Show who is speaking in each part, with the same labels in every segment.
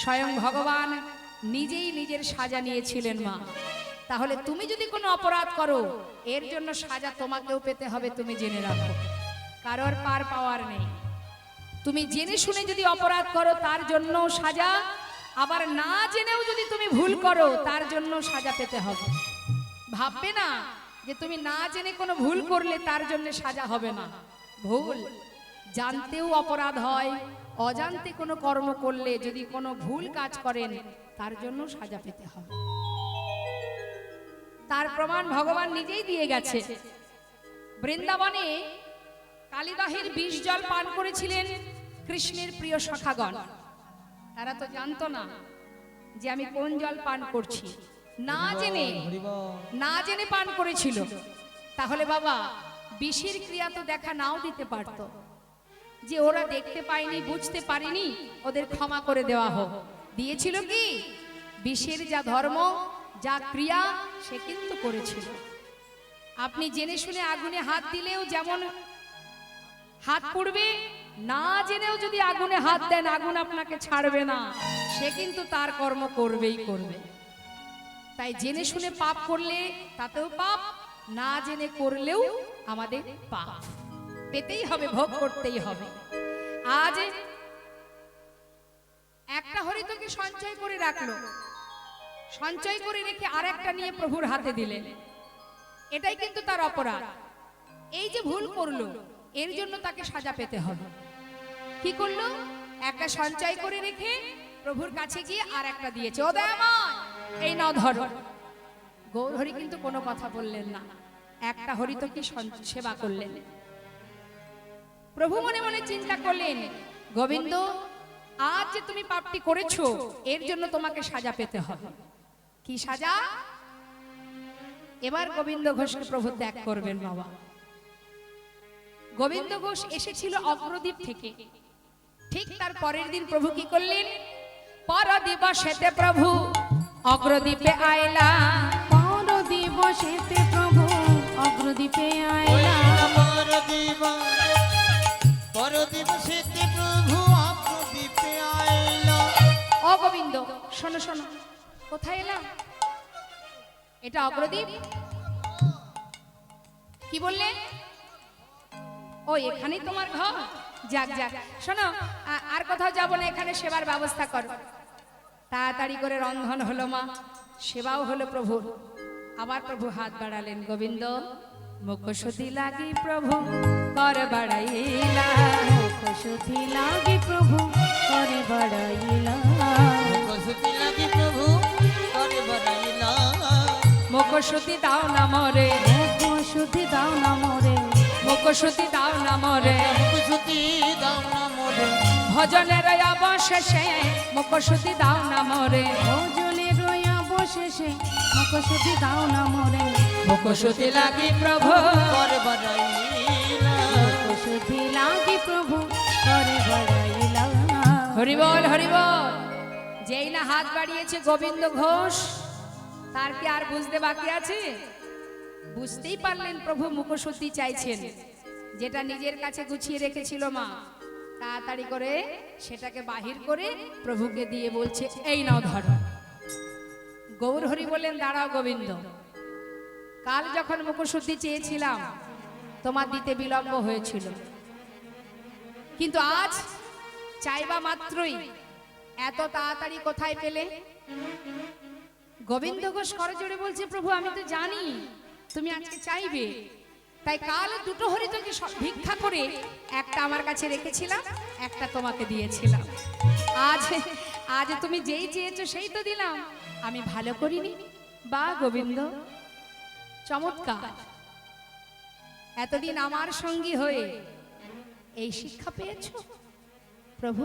Speaker 1: স্বয়ং ভগবান নিজেই নিজের সাজা নিয়েছিলেন মা। তাহলে তুমি যদি কোনো অপরাধ করো এর জন্য সাজা তোমাকেও পেতে হবে, তুমি জেনে রাখো, কারোর পার পাওয়ার নেই। তুমি জেনে শুনে যদি অপরাধ করো তার জন্য সাজা, আবার না জেনেও যদি তুমি ভুল করো তার জন্য সাজা পেতে হবে। ভাববে না যে তুমি না জেনে কোনো ভুল করলে তার জন্য সাজা হবে না। ভুল জানতেও অপরাধ হয়, অজান্তে কোনো কর্ম করলে যদি কোনো ভুল কাজ করেন তার জন্য সাজা পেতে হবে। তার প্রমাণ ভগবান নিজেই দিয়ে গেছে। বৃন্দাবনে কালিদাহের বিষ জল পান করেছিলেন কৃষ্ণের প্রিয় সখাগণ। তারা তো জানতো না যে আমি কোন জল পান করছি, না জেনে পান করেছিল। তাহলে বাবা বিষের ক্রিয়া তো দেখা নাও দিতে পারত, যে ওরা দেখতে পায়নি বুঝতে পারেনি ওদের ক্ষমা করে দেওয়া হোক। দিয়েছিল কি? বিষের যা ধর্ম যা ক্রিয়া সে কিন্তু করেছিল। আপনি জেনে শুনে আগুনে হাত দিলেও যেমন হাত পুড়বে, না জেনেও যদি আগুনে হাত দেন আগুন আপনাকে ছাড়বে না, সে কিন্তু তার কর্ম করবেই করবে। তাই জেনে শুনে পাপ করলে তাতেও পাপ, না জেনে করলেও আমাদের পাপ পেতেই হবে, ভোগ করতেই হবে। আজ একটা হরিতকে সঞ্চয় করে রাখলো, সঞ্চয় করে রেখে আর একটা নিয়ে প্রভুর হাতে দিলেন, এটাই কিন্তু তার অপরাধ। এই যে ভুল করলো এর জন্য তাকে সাজা পেতে হবে। কি করলো? একটা সঞ্চয় করে রেখে প্রভুর কাছে গিয়ে আর একটা দিয়েছে। ও দয়াময়, এই নাও ধরো। গৌর হরি কিন্তু কোনো কথা বললেন না, একটা হরিত কি সেবা করলেন। প্রভু মনে মনে চিন্তা করলেন, গোবিন্দ আজ যে তুমি পাপটি করেছো এর জন্য তোমাকে সাজা পেতে হবে। কি সাজা? এবার গোবিন্দ ঘোষকে প্রভু ত্যাগ করবেন বাবা। গোবিন্দ ঘোষ এসেছিল অগ্রদ্বীপ থেকে। ঠিক তার পরের দিন প্রভু কি করলেন? পর দিবসেতে প্রভু অগ্রদ্বীপে আইলা।
Speaker 2: পর দিবসেতে প্রভু অগ্রদ্বীপে আইলা।
Speaker 3: পর দিবসেতে প্রভু অগ্রদ্বীপে আইলা।
Speaker 1: ও গোবিন্দ শোনো শোনো, কোথায় এলাম? এটা অগ্রদ্বীপ? কি বললে? ও এখানেই তোমার ঘর? যাক যাক, শোনো আর কোথাও যাবো না, এখানে সেবার ব্যবস্থা করো। তাড়াতাড়ি করে রন্ধন হলো মা, সেবাও হলো প্রভুর। আবার প্রভু হাত বাড়ালেন, গোবিন্দ মুখশুদ্ধি লাগি প্রভু কর বাড়াইলা।
Speaker 2: মুখশুদ্ধি লাগি প্রভু করে বাড়াইলা।
Speaker 3: মুখশুদ্ধি লাগি প্রভু করে বাড়াইলা।
Speaker 1: মুখশুদ্ধি দাও না মরে,
Speaker 2: মুখশুদ্ধি দাও না মোরে।
Speaker 1: মুখশুদ্ধি দাও না মরে,
Speaker 3: মুখশুদ্ধি দাও না মোরে।
Speaker 1: ভজনের অবশেষে মুখশুদ্ধি দাও না মরে।
Speaker 2: ভোজনে রয়া বসেছে মুখশুদ্ধি দাও না মোরে।
Speaker 1: মুখশুদ্ধি লাগি প্রভু
Speaker 3: করে বাড়াইলা।
Speaker 2: মুখশুদ্ধি লাগি প্রভু করে বাড়াইলা।
Speaker 1: হরি বল হরি বল। যেই না হাত বাড়িয়েছে গোবিন্দ ঘোষ, তার কি আর বুঝতে বাকি আছে? বুঝতেই পারলেন প্রভু মুখশুদ্ধি চাইছেন। যেটা নিজের কাছে গুছিয়ে রেখেছিল মা, তাড়াতাড়ি করে সেটাকে বাহির করে প্রভুকে দিয়ে বলছে, এই নাও ধরো। গৌর হরি বললেন, দাঁড়াও গোবিন্দ, কাল যখন মুখশুদ্ধি চেয়েছিলাম তোমার দিতে বিলম্ব হয়েছিল, কিন্তু আজ চাইবা মাত্রই এত তাড়াতাড়ি কোথায় পেলে? গোবিন্দ ঘোষ করজোড়ে বলছে, প্রভু আমি তো জানি তুমি আজকে চাইবে, তাই কাল দুটো হরিতকে ভিক্ষা করে একটা আমার কাছে রেখেছিলাম, একটা তোমাকে দিয়েছিলাম। আজ আজ তুমি যেই চেয়েছো সেই তো দিলাম, আমি ভালো করিনি? বা গোবিন্দ চমৎকার, এতদিন আমার সঙ্গী হয়ে এই শিক্ষা পেয়েছো। প্রভু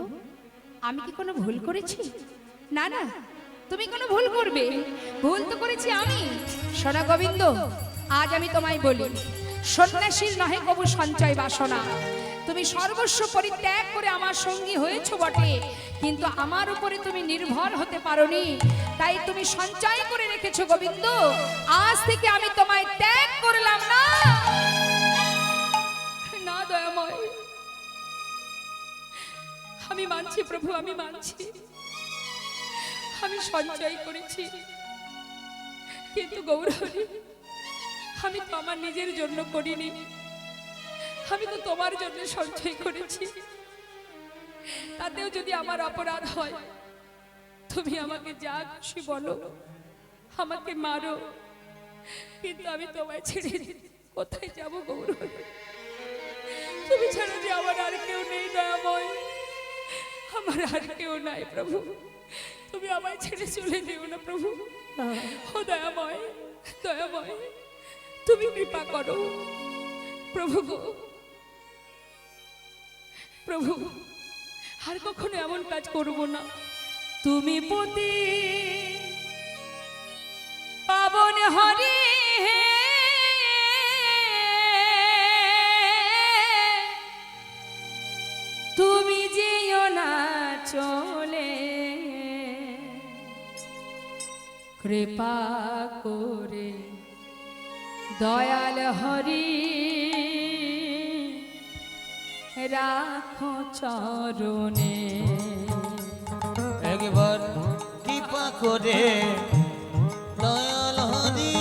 Speaker 1: আমি কি কোনো ভুল করেছি? না না, তুমি কোনো ভুল করবে? ভুল তো করেছি আমি। শোনা গোবিন্দ, আজ আমি তোমায় বলি, সন্ন্যাসীর নহে কবু সঞ্চয় বাসনা। তুমি সর্বস্ব পরিত্যাগ করে আমার সঙ্গী হয়েছো বটে, কিন্তু আমার উপরে তুমি নির্ভর হতে পারোনি, তাই তুমি সঞ্চয় করে রেখেছো গোবিন্দ। আজ থেকে আমি তোমায় ত্যাগ করলাম না। না দয়াময়, আমি মানছি প্রভু, আমি মানছি। আমি সঞ্চয় করেছি, কিন্তু গৌরহরি আমি তো আমার নিজের জন্য করিনি, আমি তো তোমার জন্য সঞ্চয় করেছি। তাতেও যদি আমার অপরাধ হয়, তুমি আমাকে যা খুশি বলো, আমাকে মারো, কিন্তু আমি তোমায় ছেড়ে কোথায় যাব গৌরহরি? তুমি ছাড়া যে আমার আর কেউ নেই দয়াময়, আমার আর কেউ নাই প্রভু, তুমি আমায় ছেড়ে চলে যেও না প্রভু। ও দয়াময়, দয়াময়, তুমি কৃপা করো প্রভু গো, প্রভু আর কখনো এমন কাজ করব না। তুমি পতি পাবন হরি, তুমি যেও না চলে, কৃপা করে দয়াল হরি রাখো চরণে।
Speaker 3: একবার কৃপা করে দয়াল হরি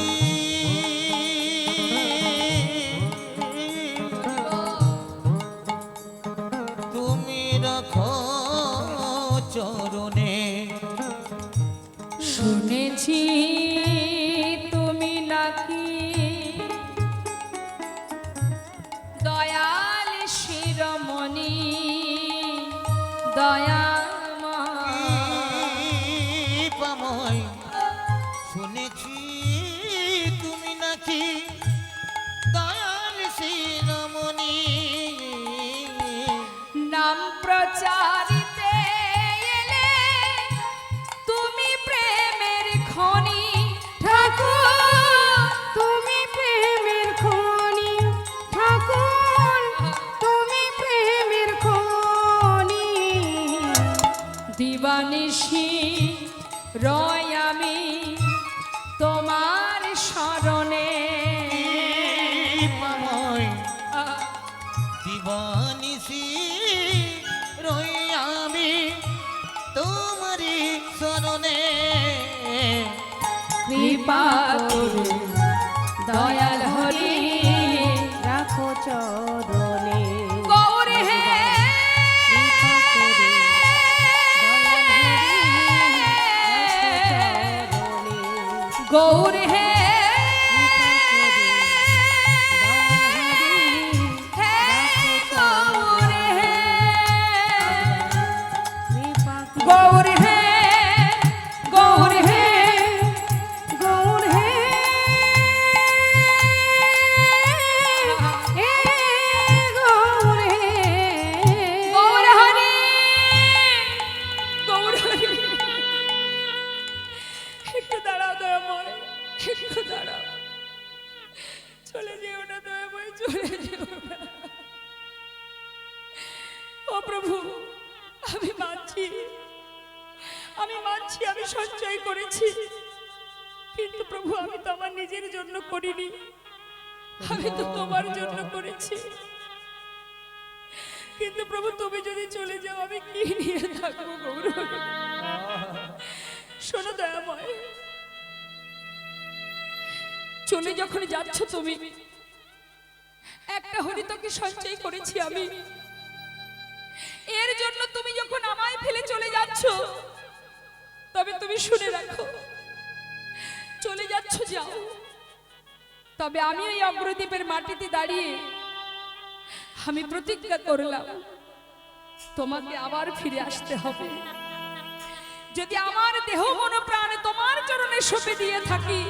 Speaker 3: তুমি রাখো চরণে।
Speaker 1: শুনেছি তুমি নাকি দয়াল শিরোমণি,
Speaker 3: পাময় শুনেছি তুমি নাকি দয়াল শিরোমণি।
Speaker 1: নাম প্রচারিতে এলে তুমি প্রেমের খনি
Speaker 2: ঠাকুর তুমি প্রেমের খনি, ঠাকুর তুমি প্রেমের খনি।
Speaker 1: দিবানিশি রয় আমি তোমার শরণে।
Speaker 3: পাময় দিবানিসি রই আমি তোমারি শরণে।
Speaker 1: কৃপা করে দয়াল হরি
Speaker 2: রাখো চরণে।
Speaker 1: গৌর হে
Speaker 2: কৃপা করে দয়াল হরি রাখো চরণে।
Speaker 1: গৌর হে
Speaker 2: কৃপা করে দয়াল হরি রাখো চরণে। কৃপা করে
Speaker 1: গৌর হে, গৌর হে,
Speaker 2: গৌর হে, এ গৌর হে,
Speaker 1: গৌর হরি, গৌর হরি। একটু দাঁড়াও দয়াময়, একটু দাঁড়াও, চলে যেও না দয়াময়, চলে যেও না। ও প্রভু, আমি মানছি, আমি মানছি আমি সঞ্চয় করেছি, কিন্তু প্রভু আমি তো আমার নিজের জন্য করিনি, আমি তো তোমার জন্য করেছি। কিন্তু প্রভু তুমি যদি চলে যাও আমি কি নিয়ে থাকবো গৌরব? শোনো দয়াময়, চলে যখন যাচ্ছ তুমি, একটা হরিতকে সঞ্চয় করেছি আমি, এর জন্য তুমি যখন আমায় ফেলে চলে যাচ্ছ, তবে তুমি শুনে রাখো, চলে যাচ্ছ যাও, তবে আমি এই অগ্রদ্বীপের মাটিতে দাঁড়িয়ে আমি প্রতিজ্ঞা করলাম তোমাকে আবার ফিরে আসতে হবে। যদি আমার দেহ মন প্রাণ তোমার চরণে সঁপে দিয়ে থাকি,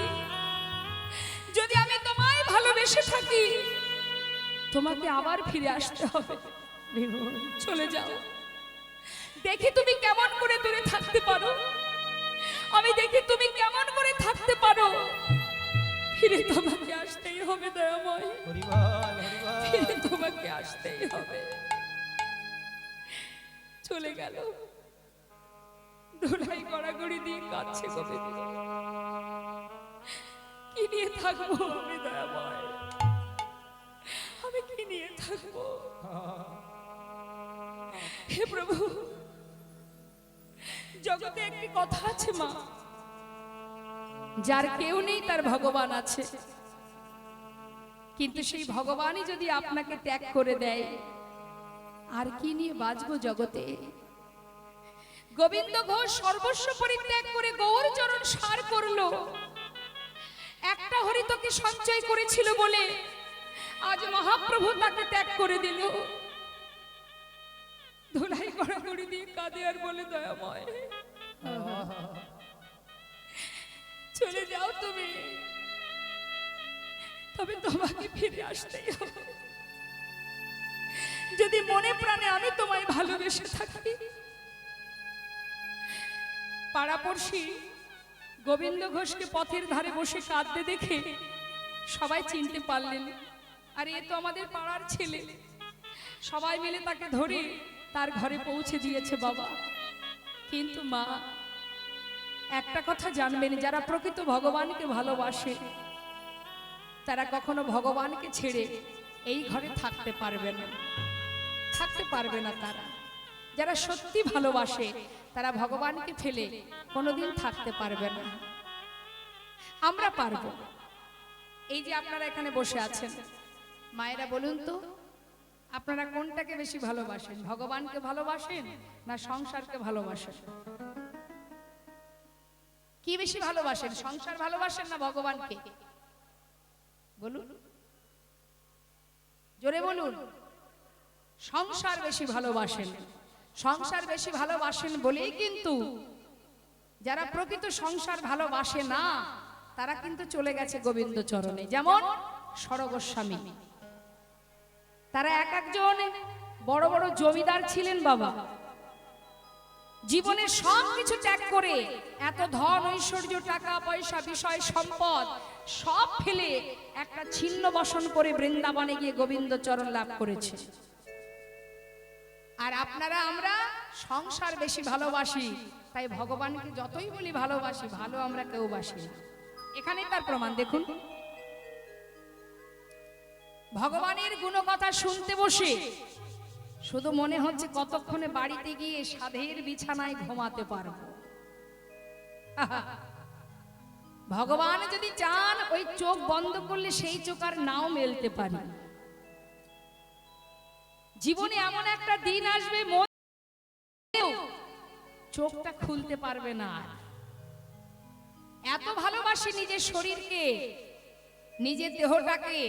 Speaker 1: যদি আমি তোমায় ভালোবেসে থাকি, তোমাকে আবার ফিরে আসতে হবে। চলে যাও, দেখি তুমি কেমন করে দূরে থাকতে পারো, আমি দেখি তুমি কেমন করে থাকতে পারো। ফিরে তোমাকে আসতেই হবে দয়াময়, ফিরে তোমাকে আসতেই হবে। চলে গেল, ধুলাই গড়াগড়ি দিয়ে কাঁদছে গোবিন্দ। কি নিয়ে থাকবো আমি দয়াময়, আমি কি নিয়ে থাকবো? হে প্রভু, জগতে একটি কথা আছে মা, যার কেউ নেই তার ভগবান আছে, কিন্তু সেই ভগবানই যদি আপনাকে ত্যাগ করে দেয় আর কি নিয়ে বাঁচবো জগতে। গোবিন্দ ঘোষ সর্বস্ব পরিত্যাগ করে গৌর চরণ সার করলো, একটা হরিতকে সঞ্চয় করেছিল বলে আজ মহাপ্রভু তাকে ত্যাগ করে দিল। ধুলাই গড়াগড়ি দিয়ে কাঁদে আর বলে, দয়াময় চলে যাও তুমি, তবে তোমাকে ফিরে আসতেই হবে। যদি মনে প্রাণে আমি তোমায় ভালোবেসে থাকি। পাড়াপড়শি গোবিন্দ ঘোষকে পথের ধারে বসে কাঁদতে দেখে সবাই চিনতে পারলেন, আর এ তো আমাদের পাড়ার ছেলে। সবাই মিলে তাকে ধরে তার ঘরে পৌঁছে দিয়েছে বাবা। কিন্তু মা, একটা কথা জানবেন, যারা প্রকৃত ভগবানকে ভালোবাসে তারা কখনো ভগবানকে ছেড়ে এই ঘরে থাকতে পারবে না, থাকতে পারবে না। তারা যারা সত্যি ভালোবাসে তারা ভগবানকে ফেলে কোনোদিন থাকতে পারবে না। আমরা পারবো। এই যে আপনারা এখানে বসে আছেন, মায়েরা বলুন তো, আপনারা কোনটাকে বেশি ভালোবাসেন? ভগবানকে ভালোবাসেন না সংসারকে ভালোবাসেন? কি বেশি ভালোবাসেন? সংসার ভালোবাসেন না ভগবানকে? বলুন, জোরে বলুন। সংসার বেশি ভালোবাসেন। সংসার বেশি ভালোবাসেন বলেই কিন্তু যারা প্রকৃত সংসার ভালোবাসে না তারা কিন্তু চলে গেছে গোবিন্দ চরণে। যেমন সরগোস্বামী, তারা এক একজন বড় বড় জমিদার ছিলেন বাবা। জীবনের সব কিছু ত্যাগ করে, এত ধন ঐশ্বর্য, টাকা পয়সা, বিষয় সম্পদ সব ফেলে একটা ছিন্ন বসন করে বৃন্দাবনে গিয়ে গোবিন্দ চরণ লাভ করেছে। আর আপনারা আমরা সংসার বেশি ভালোবাসি, তাই ভগবানকে যতই বলি ভালোবাসি, ভালো আমরা কেউ বাসি না। এখানে তার প্রমাণ দেখুন। ভগবানের গুণকথা শুনতে বসে শুধু মনে হচ্ছে কতক্ষণে বাড়িতে গিয়ে সাধের বিছানায় ঘুমাতে পারবো। ভগবান যদি চান ওই চোখ বন্ধ করলে সেই চোখ আর নাও মেলতে পারি। জীবনে এমন একটা দিন আসবে চোখটা খুলতে পারবে না। এত ভালোবাসি নিজের শরীরকে, নিজের দেহটাকে।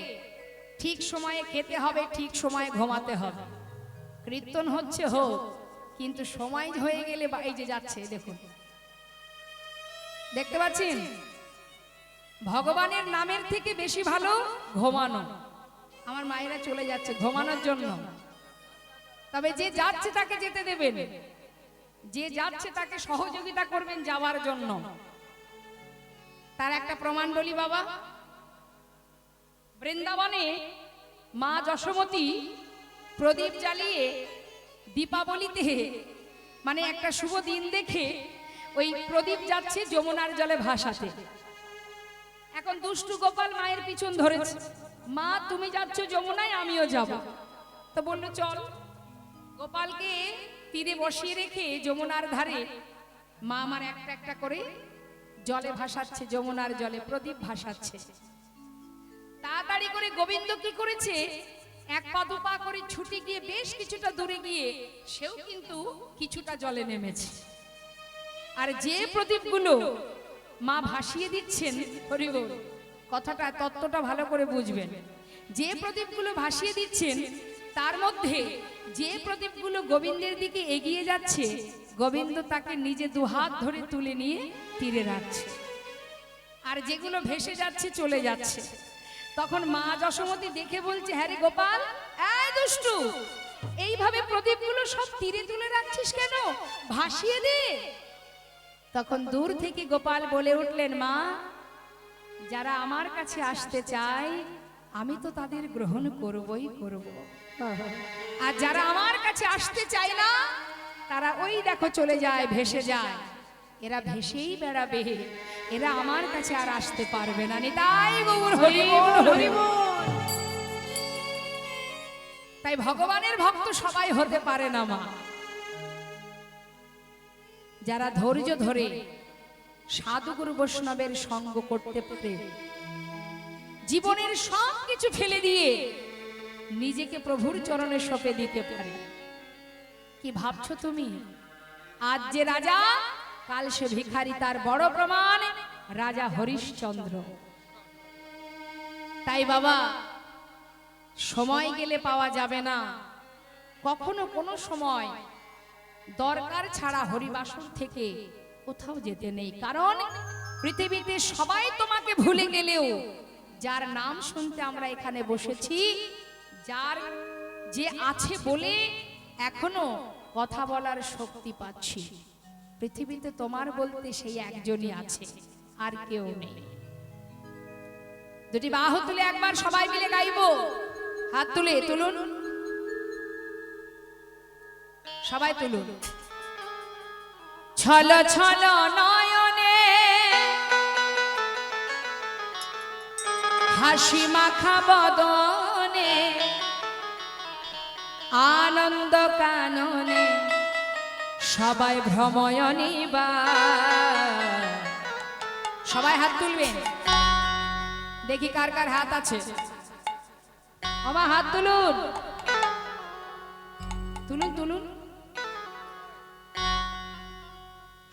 Speaker 1: ঠিক সময়ে খেতে হবে, ঠিক সময়ে ঘুমাতে হবে। কীর্তন হচ্ছে হোক, কিন্তু সময় হয়ে গেলে এই যে যাচ্ছে দেখুন, দেখতে পাচ্ছেন? ভগবানের নামের থেকে বেশি ভালো ঘুমানো। আমার মায়েরা চলে যাচ্ছে ঘুমানোর জন্য, তবে যে যাচ্ছে তাকে যেতে দেবেন, যে যাচ্ছে তাকে সহযোগিতা করবেন যাওয়ার জন্য। তার একটা প্রমাণ বলি বাবা। বৃন্দাবনে মা যশোমতী প্রদীপ জ্বালিয়ে দীপাবলিতে, মানে একটা শুভ দিন দেখে ওই প্রদীপ যাচ্ছে যমুনার জলে ভাসাতে। এখন দুষ্টু গোপাল মায়ের পিছন ধরেছে, মা তুমি যাচ্ছ যমুনায়, আমিও যাব। তো বললো চল। গোপালকে তীরে বসিয়ে রেখে যমুনার ধারে মা আমার একটা একটা করে জলে ভাসাচ্ছে, যমুনার জলে প্রদীপ ভাসাচ্ছে। তাড়াতাড়ি করে গোবিন্দ কি করেছে, এক পা দু পা করে ছুটে গিয়ে বেশ কিছুটা দূরে গিয়ে সেও কিন্তু কিছুটা জলে নেমেছে। আর যে প্রদীপগুলো মা ভাসিয়ে দিচ্ছেন, হরিবল, কথাটা তত্ত্বটা ভালো করে বুঝবেন। যে প্রদীপগুলো ভাসিয়ে দিচ্ছেন তার মধ্যে যে প্রদীপগুলো গোবিন্দের দিকে এগিয়ে যাচ্ছে, গোবিন্দ তাকে নিজে দুহাত ধরে তুলে নিয়ে তীরে রাখছে। আর যেগুলো ভেসে যাচ্ছে চলে যাচ্ছে। তখন মা যশোমতী দেখে বলছে, হ্যাঁ রে গোপাল, এই দুষ্টু, এইভাবে প্রদীপগুলো সব তীরে তুলে রাখছিস কেন? ভাসিয়ে দে। তখন দূর থেকে গোপাল বলে উঠলেন, মা, যারা আমার কাছে আসতে চায় আমি তো তাদের গ্রহণ করবই করব, আর যারা আমার কাছে আসতে চায় না তারা ওই দেখো চলে যায়, ভেসে যায়। এরা ভেসেই বেড়াবে, এরা আমার কাছে আর আসতে পারবে না। নিতাই গৌর হরি বল, হরি বল। তাই ভগবানের ভক্ত সবাই হতে পারে না মা। যারা ধৈর্য ধরে সাধুগুরু বৈষ্ণবের সঙ্গ করতে পারে, জীবনের সব কিছু ফেলে দিয়ে নিজেকে প্রভুর চরণে সঁপে দিতে পারে। কি ভাবছো তুমি? আজ যে রাজা, কাল সে ভিখারি, তার বড় প্রমাণ রাজা হরিশ্চন্দ্র। তাই বাবা, সময় গেলে পাওয়া যাবে না, কখনো কোনো সময় দরকার ছাড়া হরিবাসন থেকে কোথাও যেতে নেই। কারণ পৃথিবীতে সবাই তোমাকে ভুলে গেলেও যার নাম শুনতে আমরা এখানে বসেছি, যার যে আছে বলে এখনো কথা বলার শক্তি পাচ্ছি, পৃথিবীতে তোমার বলতে সেই একজনই আছে, আর কেউ নেই। দুটি বাহু তুলে একবার সবাই মিলে গাইবো। হাত তুলে তুলুন, সবাই তুলুন। ছল ছল নয়নে হাসি মাখা বদনে, আনন্দ কাননে সবাই ভ্রময়নী বা। সবাই হাত তুলবেন, দেখি কার কার হাত আছে। আমার হাত তুলুন, তুলুন তুলুন।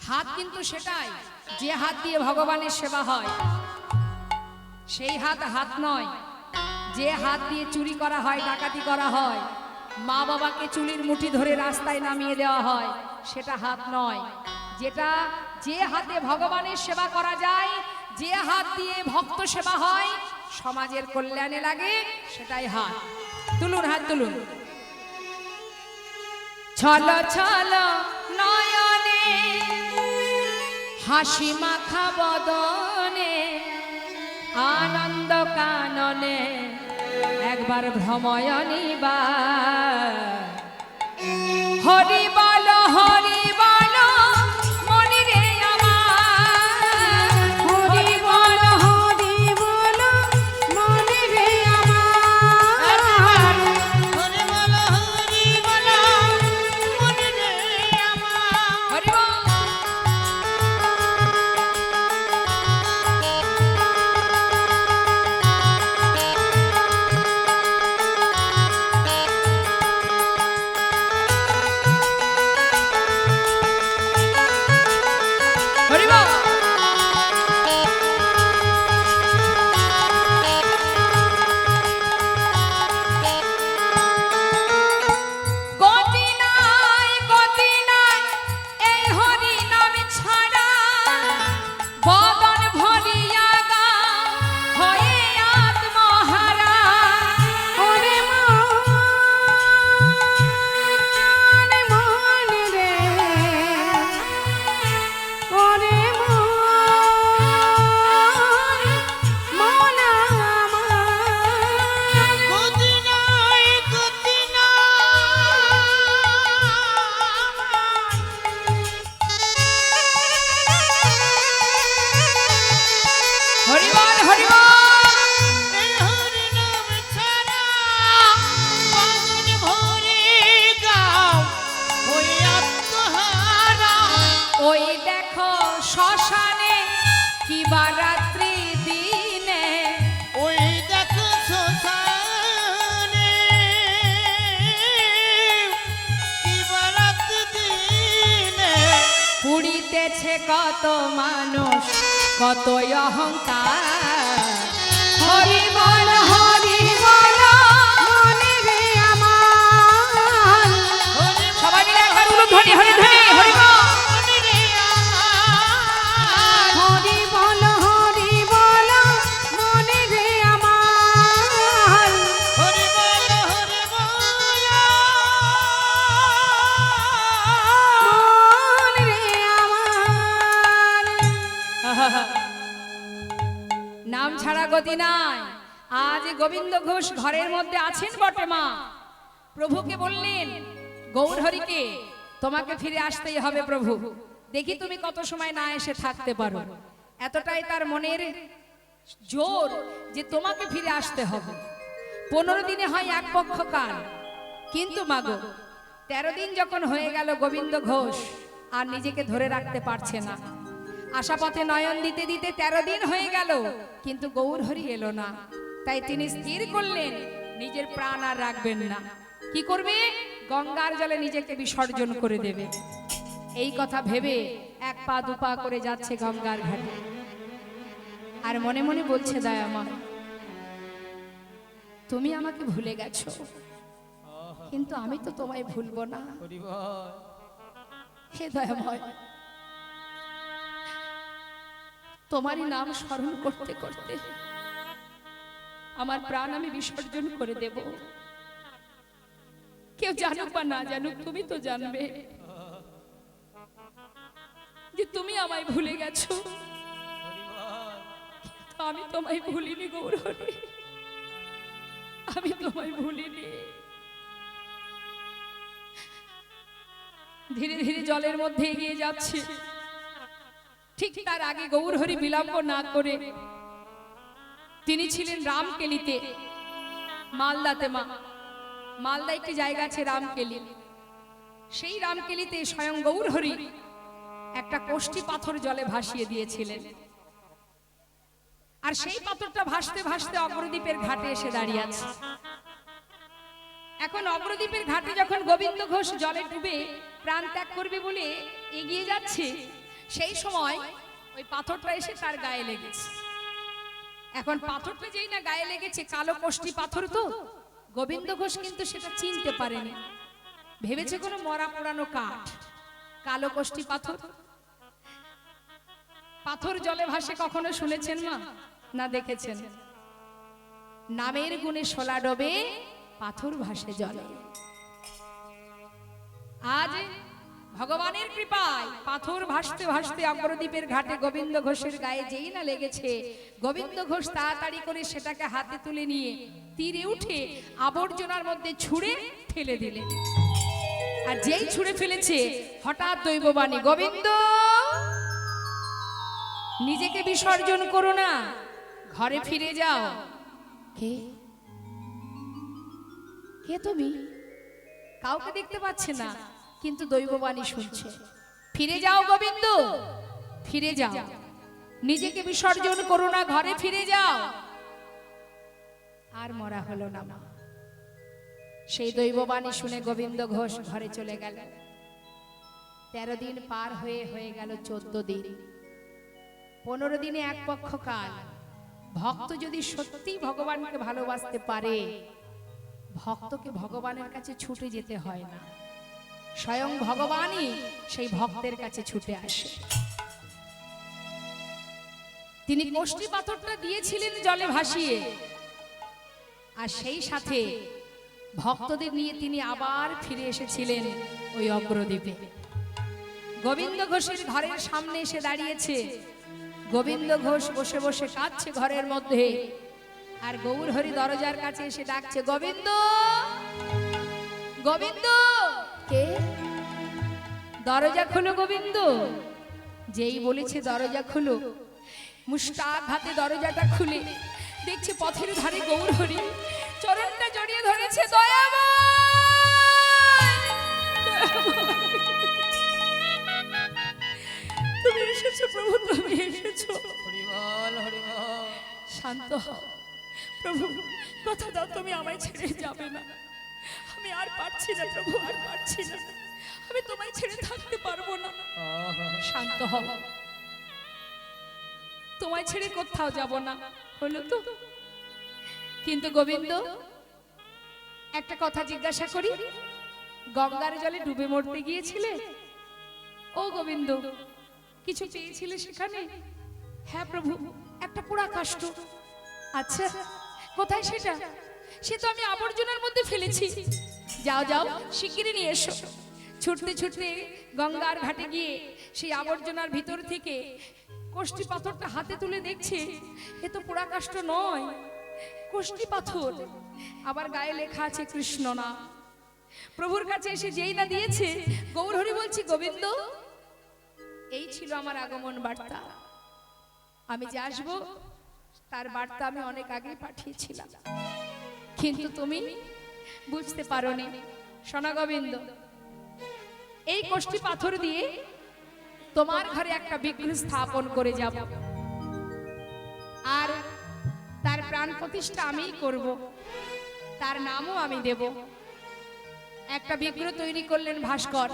Speaker 1: হাত কিন্তু সেটাই, যে হাত দিয়ে ভগবানের সেবা হয়, সেই হাত হাত নয়। যে হাত দিয়ে চুরি করা হয়, ডাকাতি করা হয়, মা বাবাকে চুলির মুঠি ধরে রাস্তায় নামিয়ে দেওয়া হয়, সেটা হাত নয়। যেটা, যে হাতে ভগবানের সেবা করা যায়, যে হাত দিয়ে ভক্ত সেবা হয়, সমাজের কল্যাণে লাগে, সেটাই হাত। তুলুন, হাত তুলুন। ছল ছল নয়নে হাসি মাখা বদনে, আনন্দ কাননে একবার ভ্রময়নী বা। হরি বল হরি বল মনি রে আমার,
Speaker 2: হরি বল হরি বল মনে রে আমার।
Speaker 3: হরি বল হরি বল মনে রে আমার।
Speaker 1: হরি বল। হরি বল। গতি নাই এই হরি নাম ছাড়া, বদন ভরিয়া গা হয়ে আত্মহারা।
Speaker 2: ওরে মন মন রে, ওরে মন আমার।
Speaker 3: গতি নাই গতি নাই,
Speaker 1: হরি বল হরি বল।
Speaker 3: এই হরি নাম ছাড়া বাঁধন ভরে গাও হয়ে আত্মহারা।
Speaker 1: ওই দেখো শ্মশানে কিবা রাত্রি দিনে,
Speaker 3: ওই দেখো শ্মশানে কি বারাত দিনে,
Speaker 1: পুড়িতেছে কত মানুষ, কত অহংকার। হরি বল হরি বল
Speaker 2: মনে রে আমার।
Speaker 1: সবাই মিলে একবার উলুধ্বনি হরি ধ্বনি হরি বল।
Speaker 3: মনে রে আমার।
Speaker 2: হরি বল হরি বল মনে রে আমার।
Speaker 3: হরি বল হরি বল
Speaker 2: মন রে আমার।
Speaker 1: নাম ছাড়া গতি নাই। আজ গোবিন্দ ঘোষ ঘরের মধ্যে আছেন বটে মা, প্রভুকে বললেন, গৌরহরিকে তোমাকে ফিরে আসতেই হবে প্রভু, দেখি তুমি কত সময় না এসে থাকতে পারো। এতটাই তার মনের জোর যে তোমাকে ফিরে আসতে হবে। 15 দিনে হয় এক পক্ষ কাল, কিন্তু মাগো 13 দিন যখন হয়ে গেল গোবিন্দ ঘোষ আর নিজেকে ধরে রাখতে পারছে না। আশাপথে নয়ন দিতে দিতে 13 দিন হয়ে গেল, কিন্তু গৌরহরি এলো না। তাই তিনি স্থির করলেন নিজের প্রাণ আর রাখবেন না। কি করবে? গঙ্গার জলে নিজেকে বিসর্জন করে দেবে। এই কথা ভেবে 1 পা 2 পা করে যাচ্ছে গঙ্গার ঘাটে, আর মনে মনে বলছে, দয়াময়, তুমি আমাকে ভুলে গেছো, কিন্তু আমি তো তোমায় ভুলবো না। হে দয়াময়, তোমারই নাম স্মরণ করতে করতে আমার প্রাণ আমি বিসর্জন করে দেব। কেউ জানুক বা না জানুক, তুমি তো জানবে যে তুমি আমায় ভুলে গেছো, কিন্তু আমি তোমায় ভুলিনি গৌরহরি, আমি তোমায় ভুলিনি। ধীরে ধীরে জলের মধ্যে এগিয়ে যাচ্ছে। ঠিক তার আগে গৌরহরি বিলম্ব না করে, তিনি ছিলেন রামকেলিতে, মালদাতে। মালদা একটি জায়গা আছে রামকেলি। সেই রামকেলিতে স্বয়ং গৌরহরি একটা কোষ্ঠী পাথর জলে ভাসিয়ে দিয়েছিলেন। আর সেই পাথরটা ভাসতে ভাসতে অগ্রদ্বীপের ঘাটে এসে দাঁড়িয়ে আছে। এখন অগ্রদ্বীপের ঘাটে যখন গোবিন্দ ঘোষ জলে ডুবে প্রাণ ত্যাগ করবে বলে এগিয়ে যাচ্ছে, সেই সময় ওই পাথরটা এসে তার গায়ে লেগেছে। এখন পাথরটা যেই না গায়ে লেগেছে, কালো কোষ্ঠী পাথর তো, গোবিন্দ ঘোষ কিন্তু সেটা চিনতে পারেনি। ভেবেছে কোনো মরা পোড়ানো কাঠ। কালো কোষ্ঠী পাথর। পাথর জলে ভাসে কখনো শুনেছেন মা? না দেখেছেন? নামের গুণে শোলা ডোবে, পাথর ভাসে জলে। আজ ভগবানের কৃপায় পাথর ভাসতে ভাসতে অগ্রদ্বীপের ঘাটে গোবিন্দ ঘোষের গায়ে যেই না লেগেছে, গোবিন্দ ঘোষ তাড়াতাড়ি করে সেটাকে হাতে তুলে নিয়ে তীরে উঠে আবর্জনার মধ্যে ছুঁড়ে ফেলে দিলেন। আর যেই ছুঁড়ে ফেলেছে, হঠাৎ দৈববাণী, গোবিন্দ নিজেকে বিসর্জন করো না, ঘরে ফিরে যাও। কে কে তুমি? কাউকে দেখতে পাচ্ছে না, কিন্তু দৈববাণী শুনছে। ফিরে যাও গোবিন্দ, ফিরে যাও, নিজেকে বিসর্জন করো না, ঘরে ফিরে যাও। আর মরা হলো না মা। সেই দৈববাণী শুনে গোবিন্দ ঘোষ ঘরে চলে গেল। 13 দিন পার হয়ে গেল 14 দিন। 15 দিনে এক পক্ষ কাল। ভক্ত যদি সত্যি ভগবানকে ভালোবাসতে পারে, ভক্তকে ভগবানের কাছে ছুটে যেতে হয় না, স্বয়ং ভগবানই সেই ভক্তের কাছে ছুটে আসে। তিনি কোষ্ঠী পাথরটা দিয়েছিলেন জলে ভাসিয়ে, আর সেই সাথে ভক্তদের নিয়ে তিনি আবার ফিরে এসেছিলেন ওই অগ্রদ্বীপে। গোবিন্দ ঘোষের ঘরের সামনে এসে দাঁড়িয়েছে। গোবিন্দ ঘোষ বসে বসে কাঁদছে ঘরের মধ্যে, আর গৌরহরি দরজার কাছে এসে ডাকছে, গোবিন্দ, গোবিন্দ। কে? দরজা খোলো গোবিন্দ। যেই বলেছে দরজা খোলো, মুষ্টাক হাতে দরজাটা খুলে দেখছে পথের ধারে গৌরহরি চরণটা জড়িয়ে ধরেছে। তুমি এসেছো প্রভু, তুমি এসেছো। শান্ত হও প্রভু, কথা দাও তুমি আমায় ছেড়ে যাবে না। আমি আর পারছি না প্রভু, আর পারছি না, আমি তোমায় ছেড়ে থাকতে পারবো না। শান্ত হও, তোমায় ছেড়ে কোথাও যাব না, হলো তো? কিন্তু গোবিন্দ, একটা কথা জিজ্ঞাসা করি, গঙ্গার জলে ডুবে মরতে গিয়েছিলে? ও গোবিন্দ, কিছু পেয়েছিলে সেখানে? হ্যাঁ প্রভু, একটা পোড়া কাষ্ঠ। আচ্ছা, কোথায় সেটা? সে তো আমি আবর্জনার মধ্যে ফেলেছি। যাও যাও, শিগগিরই নিয়ে এসো। ছুটতে ছুটতে গঙ্গার ঘাটে গিয়ে সেই আবর্জনার ভিতর থেকে কোষ্ঠী পাথরটা হাতে তুলে দেখছে, এ তো পোড়া কাষ্ঠ নয়, কোষ্ঠী পাথর। আবার গায়ে লেখা আছে কৃষ্ণ নাম। প্রভুর কাছে এসে যেই না দিয়েছে, গৌরহরি বলছি, গোবিন্দ, এই ছিল আমার আগমন বার্তা। আমি যে আসবো তার বার্তা আমি অনেক আগেই পাঠিয়েছিলাম, কিন্তু তুমি বুঝতে পারোনি। সোনা গোবিন্দ, এই কোষ্ঠী পাথর দিয়ে তোমার ঘরে একটা বিগ্রহ স্থাপন করে যাব, আর তার প্রাণ প্রতিষ্ঠা আমিই করব, তার নামও আমি দেব। একটা বিগ্রহ তৈরি করলেন ভাস্কর,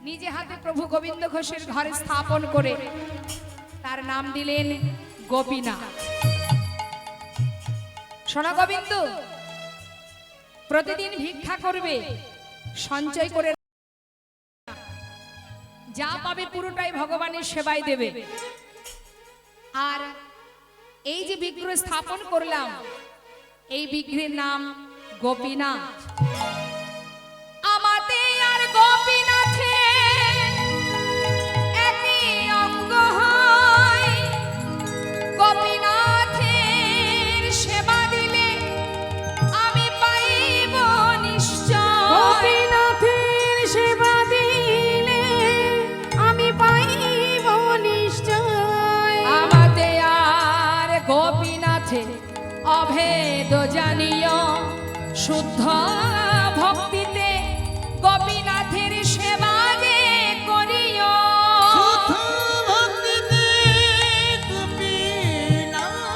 Speaker 1: নিজে হাতে প্রভু গোবিন্দ ঘোষের ঘরে স্থাপন করে তার নাম দিলেন গোপীনাথ। শোনো গোবিন্দ, প্রতিদিন ভিক্ষা করবে, সঞ্চয় করে যা পাবে পুরোটাই ভগবানের সেবায় দেবে। আর এই যে বিগ্রহ স্থাপন করলাম, এই বিগ্রহের নাম গোপীনাথ। আমাদের আর গোপীনাথে একই অঙ্গ হয়, গোপীনাথের সেবা দিলে আমি পাইব নিশ্চয়।
Speaker 2: গোপীনাথের সেবা দিলে আমি পাইব নিশ্চয়।
Speaker 1: আমাদের আর গোপীনাথে অভেদ জানিও, শুদ্ধ ভক্তিতে গোপীনাথের সেবা যে করিও।
Speaker 3: শুদ্ধ ভক্তিতে গোপীনাথের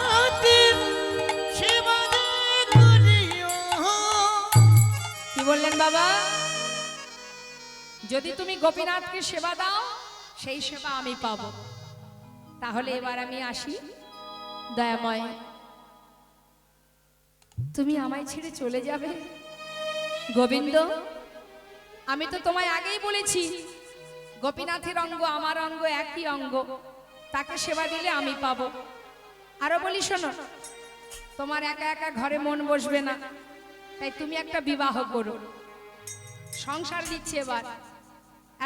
Speaker 3: সেবা যে করিও।
Speaker 1: কি বললেন বাবা? যদি তুমি গোপীনাথকে সেবা দাও, সেই সেবা আমি পাবো। তাহলে এবার আমি আসি। দয়াময়, তুমি আমায় ছেড়ে চলে যাবে? গোবিন্দ, আমি তো তোমায় আগেই বলেছি, গোপীনাথের অঙ্গ আমার অঙ্গ একই অঙ্গ, তাকে সেবা দিলে আমি পাবো। আরো বলি শোনো, তোমার একা একা ঘরে মন বসবে না, তাই তুমি একটা বিবাহ করো। সংসার দিচ্ছে এবার,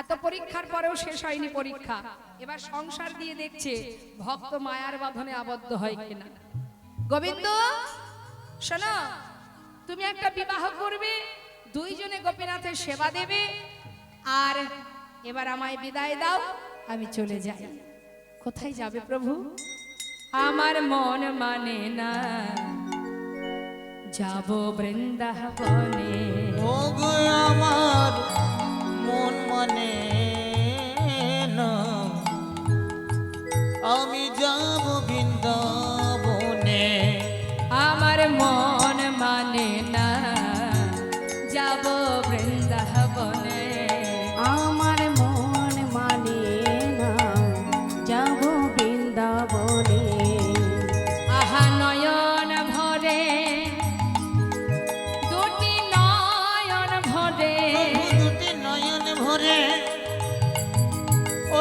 Speaker 1: এত পরীক্ষার পরেও শেষ হয়নি পরীক্ষা, এবার সংসার দিয়ে দেখছে ভক্ত মায়ার বাঁধনে আবদ্ধ হয় কিনা। গোবিন্দ শোনো, তুমি একটা বিবাহ করবে, দুইজনে গোপীনাথের সেবা দেবে, আর এবার আমায় বিদায় দাও, আমি চলে যাই। কোথায় যাবে প্রভু? আমার মন মানে না, যাব বৃন্দাবনে।
Speaker 3: ওগো আমার মন মানে না, আমি যাব বৃন্দাবনে।
Speaker 1: আমার মন মানে না, যাব বৃন্দাবনে।
Speaker 2: আমার মন মানে না, যাব বৃন্দাবনে।
Speaker 1: আহা নয়ন ভরে, দুটি নয়ন ভরে,
Speaker 3: দুটি নয়ন ভরে,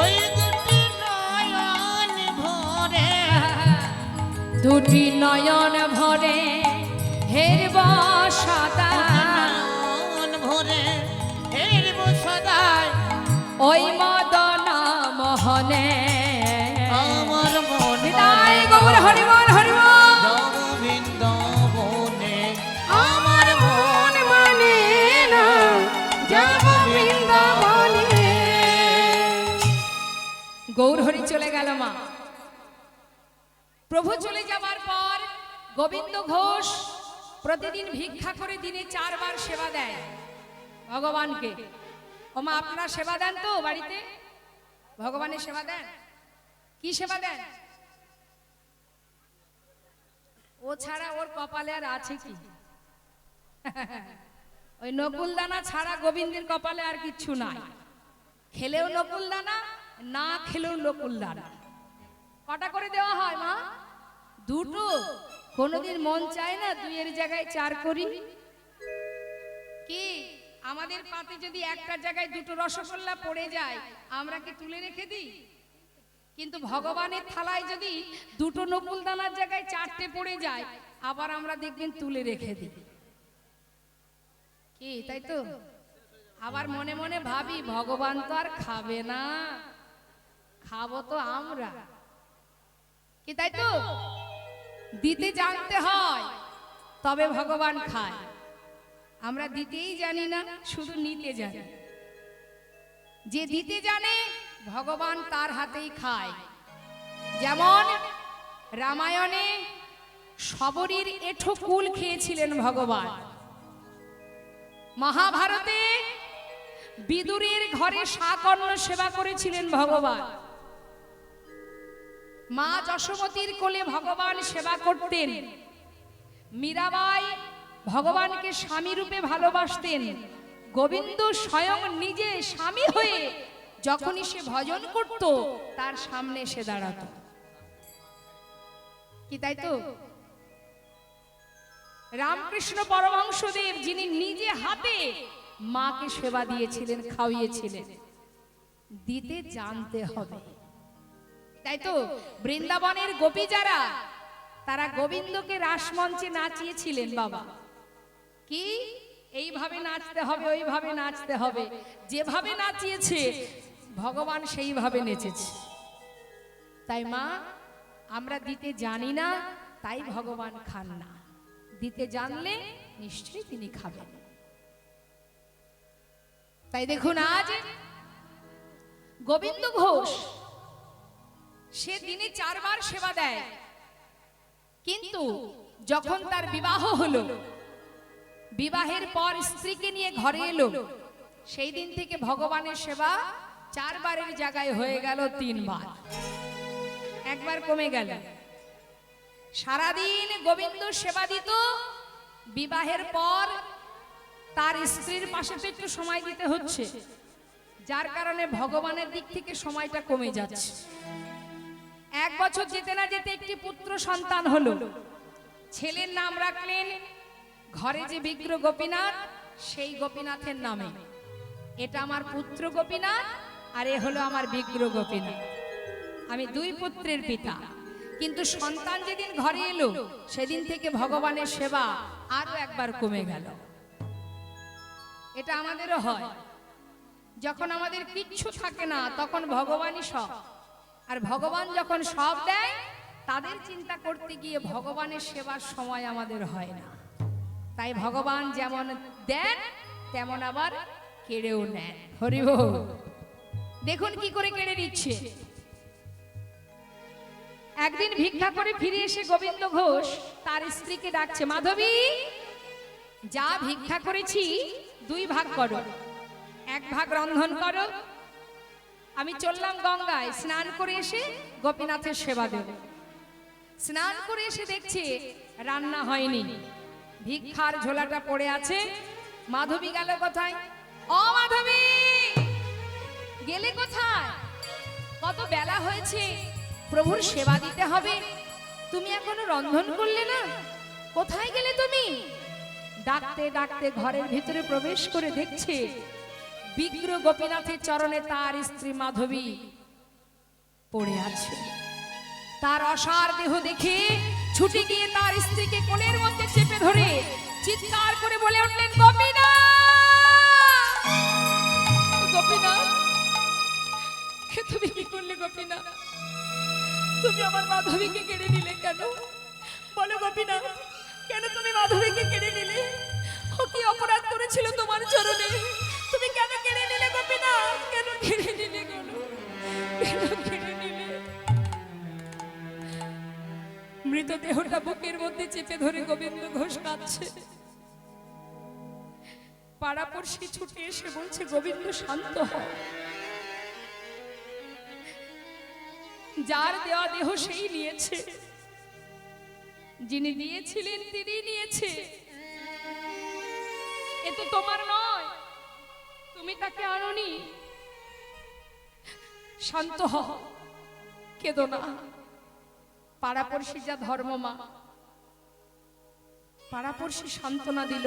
Speaker 3: ওই দুটি নয়ন ভরে,
Speaker 1: দুটি নয়ন ভরে হেরব সদা,
Speaker 3: নয়ন ভরে হেরব সদাই
Speaker 1: ওই মদন মোহনে।
Speaker 3: আমার মন
Speaker 1: হৃদয় গৌর হরিবল হরিবল।
Speaker 3: যাব বৃন্দাবনে।
Speaker 2: আমার মন মানে না, যাব বৃন্দাবনে।
Speaker 1: গৌর হরি চলে গেল মা। প্রভু চলে যাবার পর গোবিন্দ ঘোষ প্রতিদিন ভিক্ষা করে দিনে 4 বার সেবা দেয় ভগবানকে। ও মা, আপনারা সেবা দেন তো বাড়িতে? ভগবানের সেবা দেন? কি সেবা দেন? ও ছাড়া ওর কপালে আর আছে কি? ওই নকুল দানা ছাড়া গোবিন্দের কপালে আর কিচ্ছু নাই। খেলেও নকুল দানা, না খেলেও নকুল দানা। কটা করে দেওয়া হয় মা? 2টো। কোনোদিন মন চায় না 2-এর জায়গায় 4 করি? কি আমাদের পাতে যদি একটা জায়গায় 2টো রসগোল্লা পড়ে যায়, আমরা কি তুলে রেখে দিই? কিন্তু ভগবানের থালায় যদি 2টো নকুল দানার জায়গায় 4টে পড়ে যায়, আবার আমরা দেখবেন তুলে রেখে দিই। কি তাই তো? আবার মনে মনে ভাবি, ভগবান তো আর খাবে না, খাবো তো আমরা। কি তাই তো? দিতে জানতে হয়, তবে ভগবান খায়। আমরা দিতেই জানি না, শুধু নিতে জানি। যে দিতে জানে ভগবান তার হাতেই খায়। যেমন রামায়ণে শবরীর এঁঠো কুল খেয়েছিলেন ভগবান, মহাভারতে বিদুরের ঘরে সাকর্ণ সেবা করেছিলেন ভগবান। মা যশোমতীর কোলে ভগবান সেবা করতেন। মীরাবাই ভগবানকে স্বামী রূপে ভালোবাসতেন। গোবিন্দ স্বয়ং নিজে স্বামী হয়ে যখনই সে ভজন করত তার সামনে এসে দাঁড়াতো। কি তাই তো? রামকৃষ্ণ পরমহংসদেব যিনি নিজে হাতে মাকে সেবা দিয়েছিলেন, খাওয়িয়েছিলেন, দিতে জানতে হবে। তাই তো বৃন্দাবনের গোপী যারা, তারা গোবিন্দকে রাসমঞ্চে নাচিয়েছিলেন বাবা। কি এইভাবে নাচতে হবে, ওইভাবে নাচতে হবে, যেভাবে নাচিয়েছে ভগবান সেইভাবে নেচেছে। তাই মা, আমরা দিতে জানি না, তাই ভগবান খান না। দিতে জানলে নিশ্চয়ই তিনি খাবেন। তাই দেখুন আজ গোবিন্দ ঘোষ সে দিনে 4 বার সেবা দেয়, কিন্তু যখন তার বিবাহ হলো, বিবাহের পর স্ত্রীকে নিয়ে ঘরে এলো, সেই দিন থেকে ভগবানের সেবা 4 বারের জায়গায় হয়ে গেল 3 বার। একবার কমে গেল। সারাদিন গোবিন্দ সেবা দিত, বিবাহের পর তার স্ত্রীর পাশে তো একটু সময় দিতে হচ্ছে, যার কারণে ভগবানের দিক থেকে সময়টা কমে যাচ্ছে। 1 বছর যেতে না যেতে একটি পুত্র সন্তান হলো। ছেলের নাম রাখলেন ঘরে যে বিগ্রহ গোপীনাথ, সেই গোপীনাথের নামে। এটা আমার পুত্র গোপীনাথ, আর এ হলো আমার বিগ্রহ গোপীনাথ। আমি 2 পুত্রের পিতা। কিন্তু সন্তান যেদিন ঘরে এলো, সেদিন থেকে ভগবানের সেবা আরো একবার কমে গেল। এটা আমাদেরও হয়। যখন আমাদের কিচ্ছু থাকে না, তখন ভগবানই সব। আর ভগবান যখন সব দেয়, তাদের চিন্তা করতে গিয়ে ভগবানের সেবার সময় আমাদের হয় না। তাই ভগবান যেমন দেন তেমন আবার কেড়েও নেন। হরি বল। দেখুন কি করে কেড়ে নিচ্ছে। একদিন ভিক্ষা করে ফিরে এসে গোবিন্দ ঘোষ তার স্ত্রীকে ডাকছে, মাধবী, যা ভিক্ষা করেছি 2 ভাগ করো, 1 ভাগ রন্ধন করো। আমি চললাম গঙ্গায়, স্নান করে এসে গোপীনাথের সেবা দেব। স্নান করে এসে দেখছে রান্না হয়নি, ভিক্ষার ঝোলাটা পড়ে আছে। মাধবী গেল কোথায়? ও মাধবী, গেলে কোথায়? কত বেলা হয়েছে, প্রভুর সেবা দিতে হবে, তুমি এখনো রন্ধন করলে না, কোথায় গেলে তুমি? ডাকতে ডাকতে ঘরের ভিতরে প্রবেশ করে দেখছে বিগ্রহ গোপীনাথের চরণে তার স্ত্রী মাধবী পড়ে আছে। তার অসার দেহ দেখে ছুটে গিয়ে তার স্ত্রীকে কোলের মধ্যে চেপে ধরে চিৎকার করে বলে উঠলেন, গোপীনাথ, গোপীনাথ, তুমি কি করলে গোপীনাথ? তুমি আমার মাধবীকে কেড়ে নিলে কেন? বলো গোপীনাথ, কেন তুমি মাধবীকে কেড়ে নিলে? ও কি অপরাধ করেছিল তোমার চরণে? তুমি কেন কেড়ে নিলে গোপীনাথ? কেন কেড়ে নিলে? কেন কেড়ে নিলে? মৃতদেহটা বুকের মধ্যে চেপে ধরে গোবিন্দ ঘোষ কাঁদছে। পাড়াপড়শি ছুটে এসে বলছে, গোবিন্দ শান্ত হও, যার দেওয়া দেহ সেই নিয়েছে, যিনি দিয়েছিলেন তিনি নিয়েছে, এ তো তোমার নয়, তুমি তাকে আনোনি। শান্ত হও, কেঁদো না। পাড়াপড়শি যা ধর্ম মা, পাড়াপড়শি সান্ত্বনা দিল।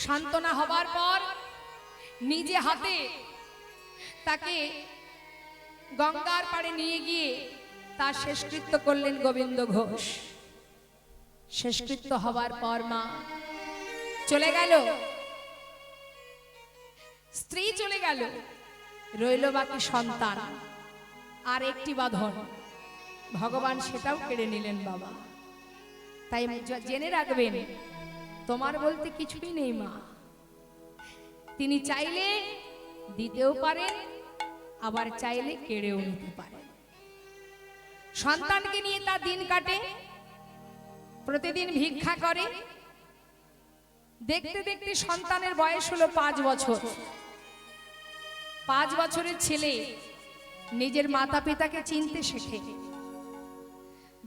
Speaker 1: সান্ত্বনা হবার পর নিজে হাতে তাকে গঙ্গার পাড়ে নিয়ে গিয়ে তার শেষকৃত্য করলেন গোবিন্দ ঘোষ। শেষকৃত্য হবার পর মা চলে গেল, স্ত্রী চলে গেল, রইল বাকি সন্তান আর একটি বাঁধন। ভগবান সেটাও কেড়ে নিলেন বাবা। তাই জেনে রাখবেন, তোমার বলতে কিছুই নেই মা। তিনি চাইলে দিতেও পারেন, আবার চাইলে কেড়েও নিতে পারেন। সন্তানকে নিয়ে তার দিন কাটে, প্রতিদিন ভিক্ষা করে, দেখতে দেখতে সন্তানের বয়স হলো 5 বছর। 5 বছরের ছেলে নিজের মাতা পিতাকে চিনতে শেখে।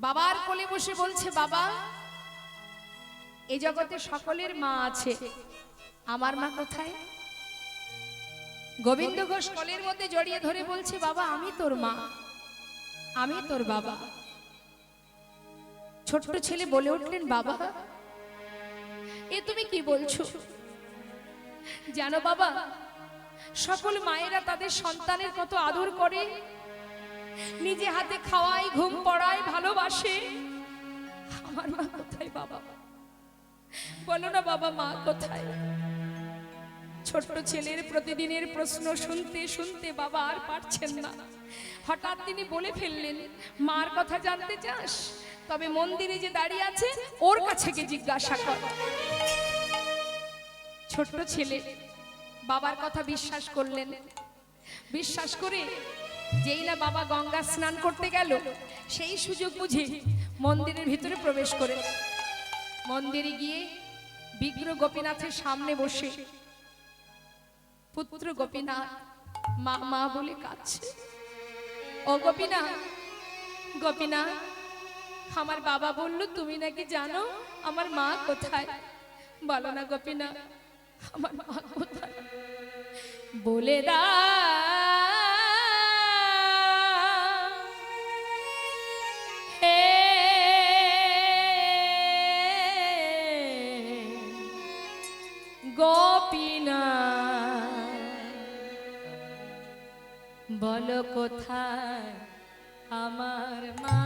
Speaker 1: বাবার কোলে বসে বলছে, বাবা, এই জগতে সকলের মা আছে, আমার মা কোথায়? গোবিন্দ ঘোষ কোলের মধ্যে জড়িয়ে ধরে বলছে, বাবা, আমি তোর মা, আমি তোর বাবা। ছোট্ট ছেলে বলে উঠলেন, বাবা, এ তুমি কি বলছো? জানো বাবা, সকল মায়েরা তাদের সন্তানের কত আদর করে, নিজে হাতে খাওয়ায়, ঘুম পড়ায়, ভালোবাসে। আমার মা কোথায় বাবা? বলো না বাবা, মা কোথায়? ছোট্ট ছেলের প্রতিদিনের প্রশ্ন শুনতে শুনতে বাবা আর পারছেন না। হঠাৎ তিনি বলে ফেললেন, মার কথা জানতে চাস? তবে মন্দিরে যে দাঁড়িয়ে আছে ওর কাছে গিয়ে জিজ্ঞাসা কর। ছোট্ট ছেলে বাবার কথা বিশ্বাস করলেন। বিশ্বাস করে যেই না বাবা গঙ্গা স্নান করতে গেল, সেই সুযোগ বুঝে মন্দিরের ভিতরে প্রবেশ করে মন্দিরে গিয়ে বিগ্রহ গোপীনাথের সামনে বসে পুত্র গোপীনাথ মা মা বলে কাঁদছে। ও গোপীনাথ, গোপীনাথ, আমার বাবা বলল তুমি নাকি জানো আমার মা কোথায়? বলো না গোপীনাথ, আমার মা কোথায়? বলে দাও হে গোপীনাথ, বলো কোথায় আমার মা?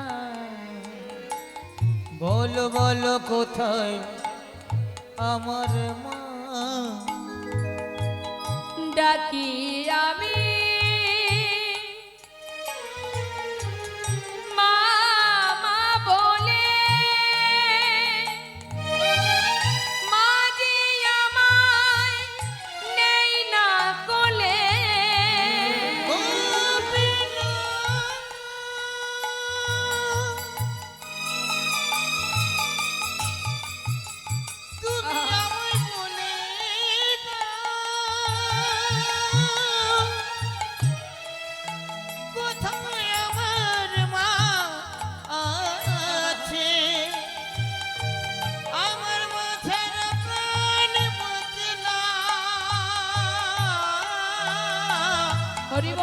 Speaker 3: বলো বলো কোথায় আমার মা?
Speaker 1: ডাকি আমি মা মা বলে, মা যে আমায় নেই না কোলে। হরিব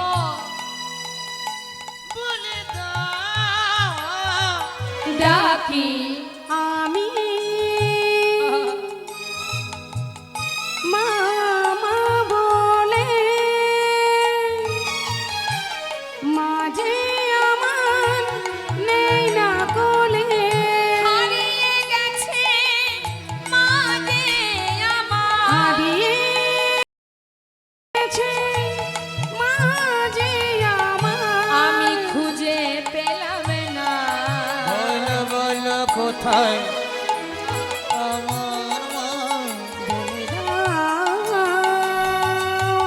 Speaker 3: বলে দাও
Speaker 1: ডাকি
Speaker 2: আমি মা মা বলে, মা যে আমার নেই না কোলে।
Speaker 1: হারিয়ে গেছে মা যে আমার,
Speaker 2: হারিয়ে গেছে মা যে আমার।
Speaker 1: আমি খুঁজে পেলাম না।
Speaker 3: বলো বলো কোথায় আমার মা?
Speaker 2: বলে দাও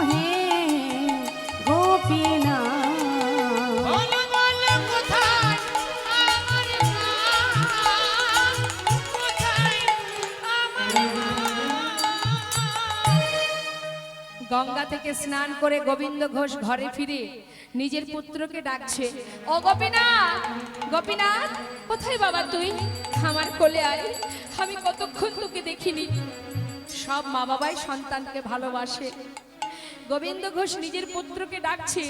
Speaker 2: হে গোপীনাথ,
Speaker 3: বলো বলো কোথায় আমার মা? কোথায় আমার মা?
Speaker 1: গঙ্গা থেকে স্নান করে গোবিন্দ ঘোষ ঘরে ফিরে নিজের পুত্রকে ডাকছে, ও গোপীনাথ, গোপীনাথ, কোথায় বাবা তুই? আমার কোলে আয়, আমি কতক্ষণ তোকে দেখিনি। সব মা বাবাই সন্তানকে ভালোবাসে। গোবিন্দ ঘোষ নিজের পুত্রকে ডাকছে।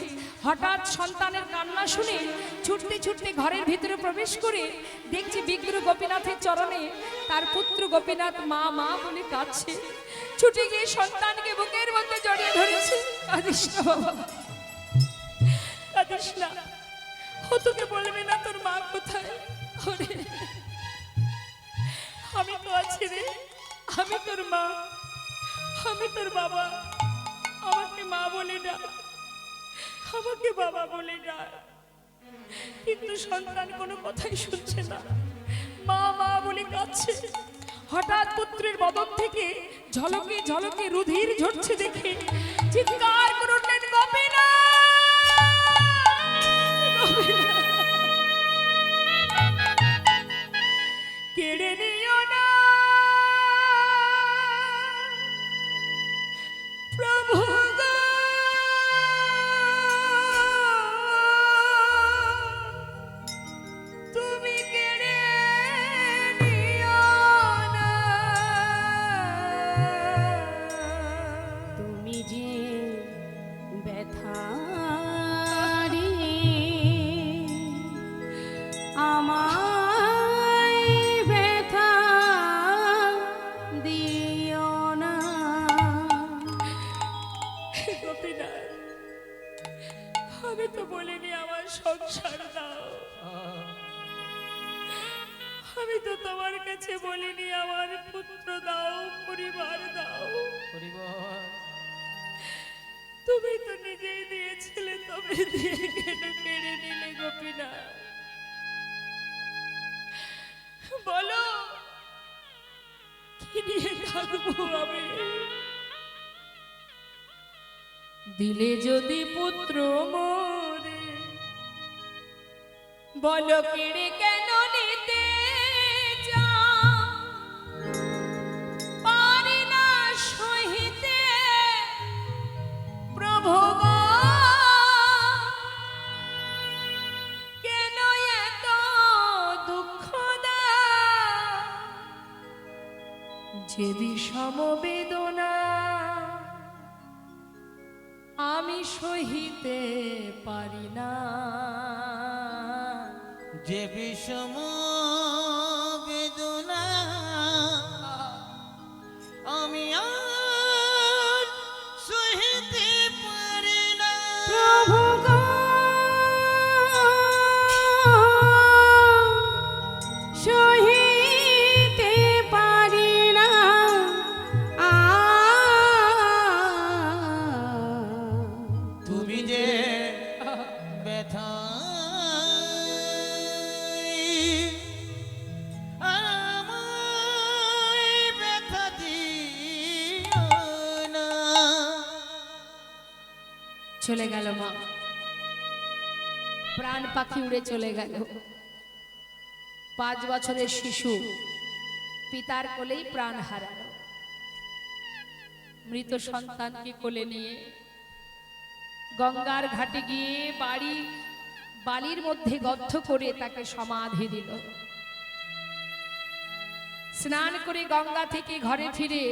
Speaker 1: হঠাৎ সন্তানের কান্না শুনে ছুটতে ছুটতে ঘরের ভিতরে প্রবেশ করে দেখছে বিগ্রহ গোপীনাথের চরণে তার পুত্র গোপীনাথ মা মা বলে কাঁদছে। ছুটে গিয়ে সন্তানকে বুকের মধ্যে জড়িয়ে ধরেছে। কাঁদিস না বাবা, কাঁদিস না, ও তোকে বলবে না তোর মা কোথায়। ওরে, আমি তো আছি রে, আমি তোর মা, আমি তোর বাবা। আমাকে মা বলে না, আমাকে বাবা বলে না। কিন্তু সন্তান কোনো কথাই শুনছে না, মা মা বলে কাঁদছে। হঠাৎ পুত্রের বদন থেকে ঝলকে ঝলকে রুধির ঝরছে দেখে চিৎকার করে উঠলেন, গোপীনাথ, গোপীনাথ, কেড়ে নিও না বলিনি আমার সংসার দাও, আমি তো তোমার কাছে বলিনি আমার পুত্র দাও, পরিবার দাও। তুমি তো নিজেই দিয়েছিলে, তবে দিয়ে কেন কেড়ে নিলে গোপীনা? বলো কি নিয়ে থাকবো আমি? দিলে যদি পুত্র মোরে, বলো কেড়ে কেন নিতে যাও? পারি না সহিতে প্রভু গো, কেন এত দুঃখ দাও? যে বিষম বেদনা আমি সহিতে পারি না,
Speaker 3: যে বিষম বেদনা আমি আর সহিতে পারি না।
Speaker 2: প্রভু গো, সহিতে পারি না
Speaker 3: তুমি যে ব্যথা আমায় ব্যথা দিও না।
Speaker 1: চলে গেল মা, প্রাণ পাখি উড়ে চলে গেল। 5 বছরের শিশু পিতার কোলেই প্রাণ হারালো। মৃত সন্তানকে কোলে নিয়ে গঙ্গার ঘাটে গিয়ে বালির মধ্যে গর্ত করে তাকে সমাধি দিল। স্নান করে গঙ্গা থেকে ঘরে ফিরে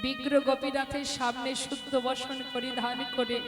Speaker 1: বিগ্রহ গোপীনাথের সামনে শুদ্ধ বসন পরিধান করে